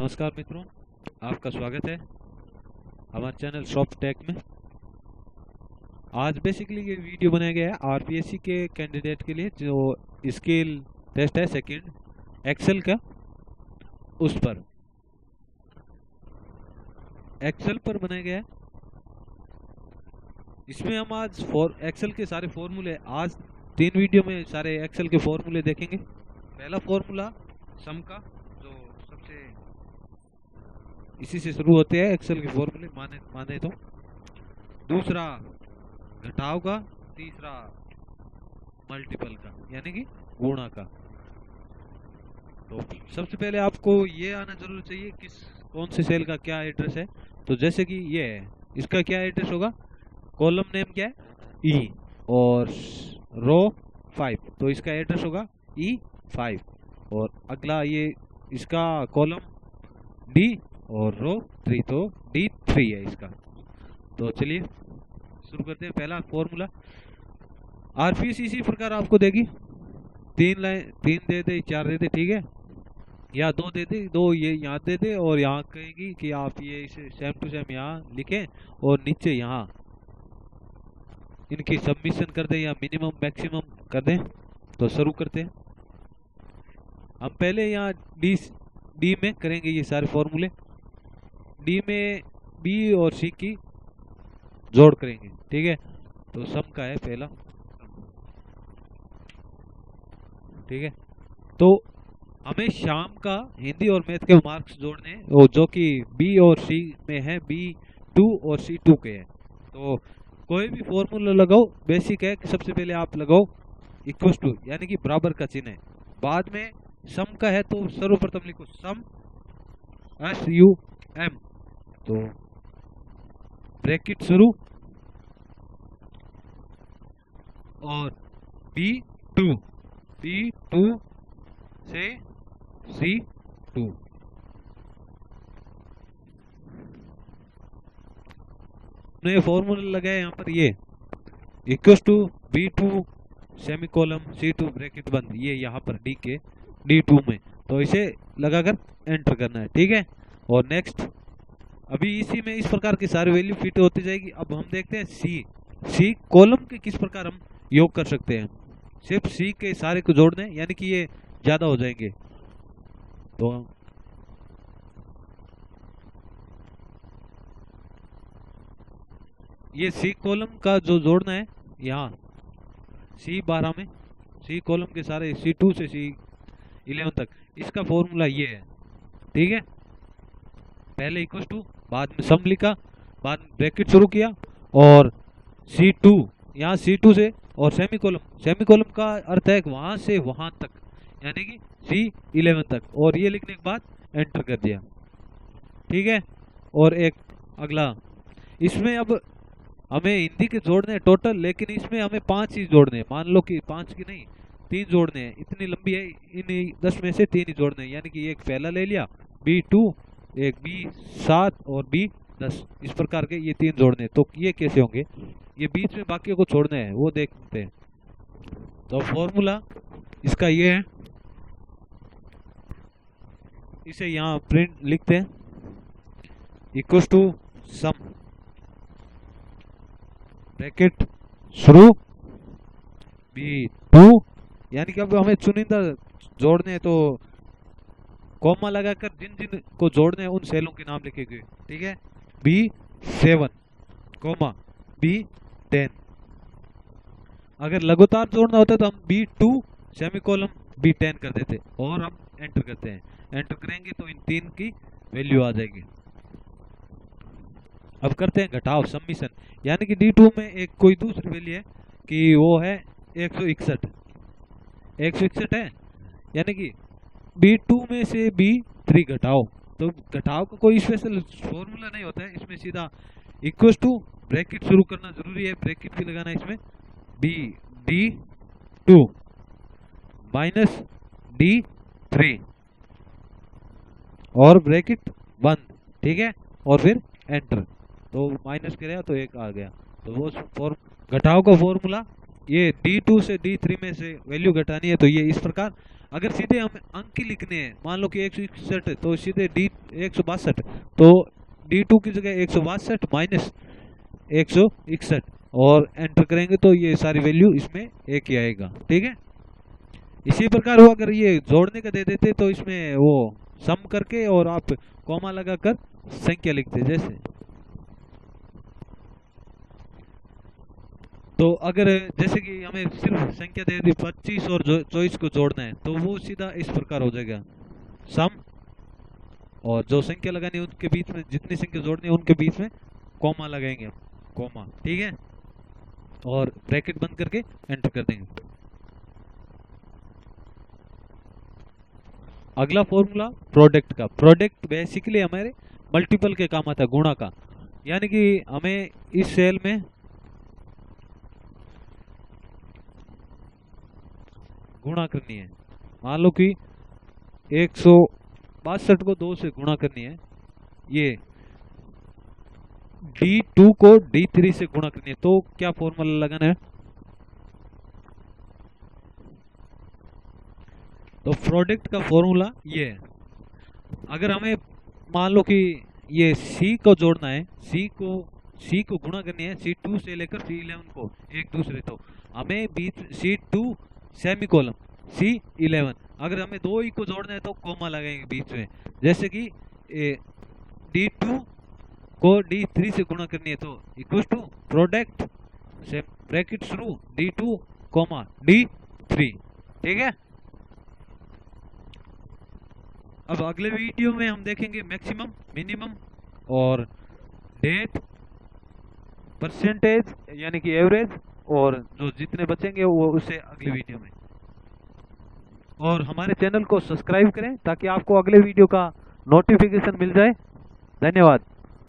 नमस्कार मित्रों, आपका स्वागत है हमारे चैनल शॉप टेक में। आज बेसिकली ये वीडियो बनाया गया है आरपीएससी के कैंडिडेट के लिए जो स्किल टेस्ट है सेकंड एक्सेल का, उस पर एक्सेल पर बनाया गया है। इसमें हम आज एक्सेल के सारे फॉर्मूले, आज 3 वीडियो में सारे एक्सेल के फॉर्मूले देखेंगे। पहला फॉर्मूला सम का, जो सबसे इसी से शुरू होते हैं एक्सेल के फॉर्मूले माने तो। दूसरा घटाव का, तीसरा मल्टीपल का यानी कि गुणा का। तो सबसे पहले आपको ये आना जरूर चाहिए किस कौन से सेल का क्या एड्रेस है। तो जैसे कि ये है, इसका क्या एड्रेस होगा, कॉलम नेम क्या है ई और रो 5, तो इसका एड्रेस होगा E5। और अगला ये इसका कॉलम D और रो 3, तो D3 है इसका। तो चलिए शुरू करते हैं। पहला फॉर्मूला आरपीएससी इसी प्रकार आपको देगी, 3 दे दे, 4 दे दे, ठीक है, या 2 दे दे, 2 ये यहाँ दे दे और यहाँ कहेगी कि आप ये इसे सेम टू सेम यहाँ लिखें और नीचे यहाँ इनकी सबमिशन कर दें या मिनिमम मैक्सिमम कर दें। तो शुरू करते हैं। हम पहले यहाँ डी में करेंगे ये सारे फॉर्मूले। डी में बी और सी की जोड़ करेंगे, ठीक है। तो सम का है पहला, ठीक है। तो हमें शाम का हिंदी और मैथ के मार्क्स जोड़ने हैं, वो जो कि बी और सी में है, B2 और C2 के हैं। तो कोई भी फॉर्मूला लगाओ, बेसिक है कि सबसे पहले आप लगाओ इक्वल टू यानी कि बराबर का चिन्ह है। बाद में सम का है तो सर्वप्रथम लिखो सम SUM, तो ब्रैकेट शुरू और B2 से C2। हमने फॉर्मूला लगाया यहाँ पर, ये equal to B2 semicolon C2 bracket बंद, ये यहाँ पर D2 में। तो इसे लगाकर एंटर करना है, ठीक है। और नेक्स्ट, अभी इसी में इस प्रकार की सारी वैल्यू फिट होती जाएगी। अब हम देखते हैं सी कॉलम के किस प्रकार हम योग कर सकते हैं। सिर्फ सी के सारे को जोड़ने, यानी कि ये ज्यादा हो जाएंगे। तो ये सी कॉलम का जो जोड़ना है यहाँ C12 में, सी कॉलम के सारे C2 से C11 तक, इसका फॉर्मूला ये है, ठीक है। पहले इक्वल टू, बाद में सम लिखा, बाद में ब्रैकेट शुरू किया और C2, यहाँ C2 से और सेमीकोलन का अर्थ है वहां से वहां तक, यानी कि C11 तक, और ये लिखने के बाद एंटर कर दिया, ठीक है। और एक अगला, इसमें अब हमें हिंदी के जोड़ने हैं टोटल, लेकिन इसमें हमें 5 ही जोड़ने हैं। मान लो कि 5 की नहीं 3 जोड़ने हैं, इतनी लंबी है, इन 10 में से 3 ही जोड़ने हैं। यानी कि एक पहला ले लिया B2, एक B7 और B10, इस प्रकार के ये 3 जोड़ने हैं। तो ये कैसे होंगे, ये बीच में बाकी को छोड़ने हैं, वो देखते हैं। तो फॉर्मूला इसका ये है, इसे यहाँ प्रिंट लिखते हैं, इक्वल टू सम ब्रैकेट शुरू B2, यानी कि अब हमें चुनिंदा जोड़ने हैं, तो कॉमा लगाकर जिन जिन को जोड़ने हैं उन सेलों के नाम लिखेंगे, ठीक है। B7 comma B10। अगर लगातार जोड़ना होता है तो हम B2 सेमीकोलन B10 कर देते और हम एंटर करते हैं। एंटर करेंगे तो इन 3 की वैल्यू आ जाएगी। अब करते हैं घटाव, सबमिशन, यानी कि D2 में एक कोई दूसरी वैल्यू है कि वो है 161 है, यानी कि B2 में से B3 घटाओ। तो घटाव का कोई स्पेशल फॉर्मूला नहीं होता है, इसमें सीधा इक्वल टू ब्रैकेट शुरू करना जरूरी है, ब्रैकेट भी लगाना है इसमें, D2 माइनस D3 और ब्रैकेट बंद, ठीक है, और फिर एंटर। तो माइनस करेगा तो 1 आ गया। तो वो घटाव का फॉर्मूला, ये D2 से D3 में से वैल्यू घटानी है तो ये इस प्रकार अगर सीधे हमें अंक ही लिखने हैं, मान लो कि 161 है तो सीधे डी 162, तो D2 की जगह 162 माइनस 161 और एंटर करेंगे तो ये सारी वैल्यू इसमें एक ही आएगा। ठीक है, इसी प्रकार वो अगर ये जोड़ने का दे देते तो इसमें वो सम करके और आप कॉमा लगाकर संख्या लिखते जैसे। तो अगर जैसे कि हमें सिर्फ संख्या दे दी 25 और 24 को जोड़ना है तो वो सीधा इस प्रकार हो जाएगा, सम और जो संख्या लगानी है उनके बीच में, जितनी संख्या जोड़नी है उनके बीच में कॉमा लगाएंगे हम, कॉमा। ठीक है, और ब्रैकेट बंद करके एंटर कर देंगे। अगला फॉर्मूला प्रोडक्ट का। प्रोडक्ट बेसिकली हमारे मल्टीपल के काम आता है, गुणा का, यानी कि हमें इस सेल में गुणा करनी है। मान लो कि 162 को 2 से गुणा करनी है, ये D2 को D3 से गुणा करनी है, तो क्या फॉर्मूला लगाना है? तो प्रोडक्ट का फॉर्मूला ये है। अगर हमें मान लो कि ये C को जोड़ना है, C को गुणा करनी है C2 से लेकर C11 को एक दूसरे, तो हमें बीच C2 सेमीकोलन C11, अगर हमें 2 ही को जोड़ना है तो कॉमा लगाएंगे बीच में, जैसे कि D2 को D3 से गुणा करनी है तो इक्वल टू प्रोडक्ट से ब्रैकेट शुरू D2 कॉमा D3। ठीक है, अब अगले वीडियो में हम देखेंगे मैक्सिमम, मिनिमम और डेट, परसेंटेज यानी कि एवरेज, और जो जितने बचेंगे वो उसे अगले वीडियो में। और हमारे चैनल को सब्सक्राइब करें ताकि आपको अगले वीडियो का नोटिफिकेशन मिल जाए। धन्यवाद।